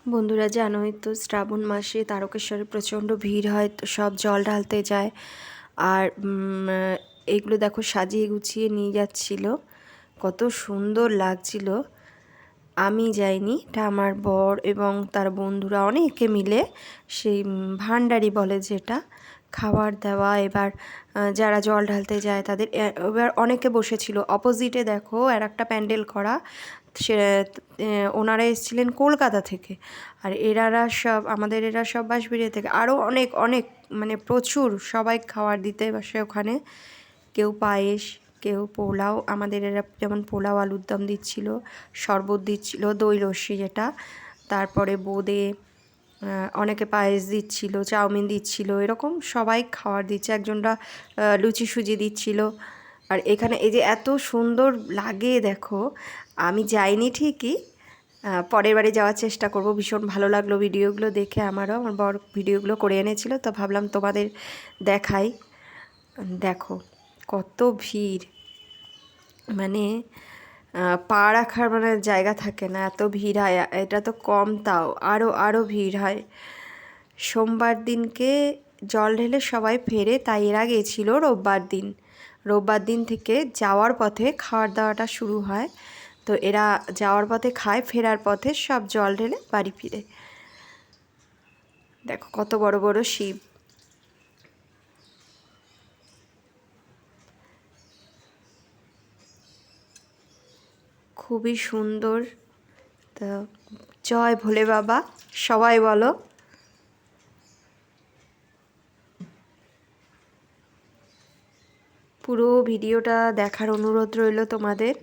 বন্ধুরা, জানোই তো শ্রাবণ মাসে তারকেশ্বরে প্রচণ্ড ভিড় হয়, তো সব জল ঢালতে যায়। আর এইগুলো দেখো সাজিয়ে গুছিয়ে নিয়ে যাচ্ছিল, কত সুন্দর লাগছিল। আমি যাইনি, এটা আমার বর এবং তার বন্ধুরা অনেকে মিলে সেই ভান্ডারি বলে যেটা, খাবার দেওয়া। এবার যারা জল ঢালতে যায় তাদের এবার অনেকে বসেছিল। অপোজিটে দেখো আর একটা প্যান্ডেল করা, সে ওনারা এসেছিলেন কলকাতা থেকে। আর এরা সব বাঁশবেড়িয়া থেকে। আরও অনেক অনেক মানে প্রচুর সবাই খাবার দিতে বসে ওখানে। কেউ পায়েস, কেউ পোলাও, আমাদের এরা যেমন পোলাও আলুর দম দিচ্ছিল, শরবত দিচ্ছিল, দই লস্যি যেটা, তারপরে বোঁদে, অনেকে পায়েস দিচ্ছিল, চাউমিন দিচ্ছিল, এরকম সবাই খাবার দিচ্ছে। একজনরা লুচি সুজি দিচ্ছিল। আর এখানে এই যে এত সুন্দর লাগে দেখো, আমি যাইনি ঠিকই, পরের বারে যাওয়ার চেষ্টা করব। ভীষণ ভালো লাগলো ভিডিওগুলো দেখে, আমারও। আমার বর ভিডিওগুলো করে এনেছিল, তো ভাবলাম তোমাদের দেখাই। দেখো কত ভিড়, মানে পা রাখার মানে জায়গা থাকে না, এত ভিড় হয়। এটা তো কম, তাও আরও আরও ভিড় হয়। সোমবার দিনকে জল ঢেলে সবাই ফেরে, তাই এরা গেছিল রোববার দিন। রোববার দিন থেকে যাওয়ার পথে খাওয়ার দাওয়াটা শুরু হয়। তো এরা যাওয়ার পথে খায়, ফেরার পথে সব জল ঢেলে বাড়ি ফিরে। দেখো কত বড় বড় শিব। খুবই সুন্দর। তো জয় ভোলে বাবা সবাই বলো। পুরো ভিডিওটা দেখার অনুরোধ রইল তোমাদের।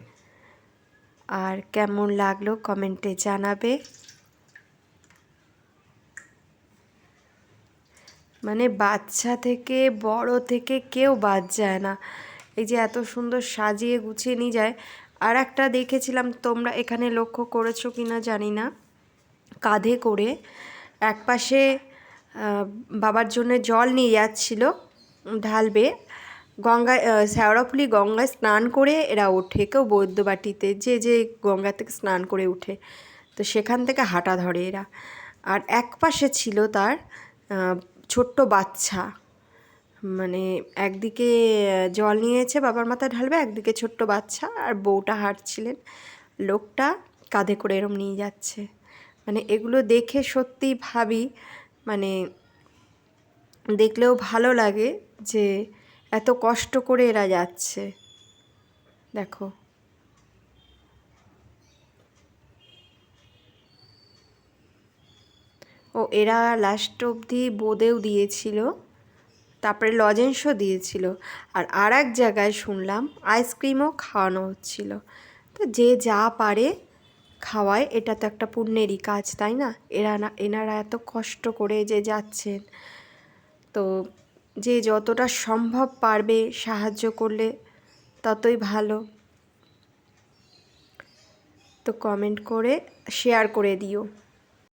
আর কেমন লাগলো কমেন্টে জানাবে। মানে বাচ্চা থেকে বড় থেকে কেউ বাদ যায় না, এই যে এত সুন্দর সাজিয়ে গুছিয়ে নিয়ে যায়। আর একটা দেখেছিলাম, তোমরা এখানে লক্ষ্য করেছো কি না জানি না, কাঁধে করে একপাশে বাবার জন্য জল নিয়ে যাচ্ছিল, ঢালবে। গঙ্গায় শ্যাওড়াফুলি গঙ্গায় স্নান করে এরা ওঠে, কেউ বৈদ্যবাটিতে, যে যে গঙ্গা থেকে স্নান করে উঠে, তো সেখান থেকে হাঁটা ধরে এরা। আর এক পাশে ছিল তার ছোট্ট বাচ্চা, মানে একদিকে জল নিয়েছে বাবার মাথায় ঢালবে, একদিকে ছোট্ট বাচ্চা, আর বউটা হাঁটছিলেন, লোকটা কাঁধে করে এরম নিয়ে যাচ্ছে। মানে এগুলো দেখে সত্যিই ভাবি, মানে দেখলেও ভালো লাগে যে এত কষ্ট করে এরা যাচ্ছে। দেখো ও, এরা লাস্ট অবধি বোঁদেও দিয়েছিল, তারপরে লজেন্সও দিয়েছিল। আর এক জায়গায় শুনলাম আইসক্রিমও খাওয়ানো হচ্ছিল। তো যে যা পারে খাওয়ায়, এটা তো একটা পুণ্যেরই কাজ, তাই না? এনারা এত কষ্ট করে যে যাচ্ছেন, তো যে যতটা সম্ভব পারবে সাহায্য করলে ততই ভালো। তো কমেন্ট করে শেয়ার করে দিও।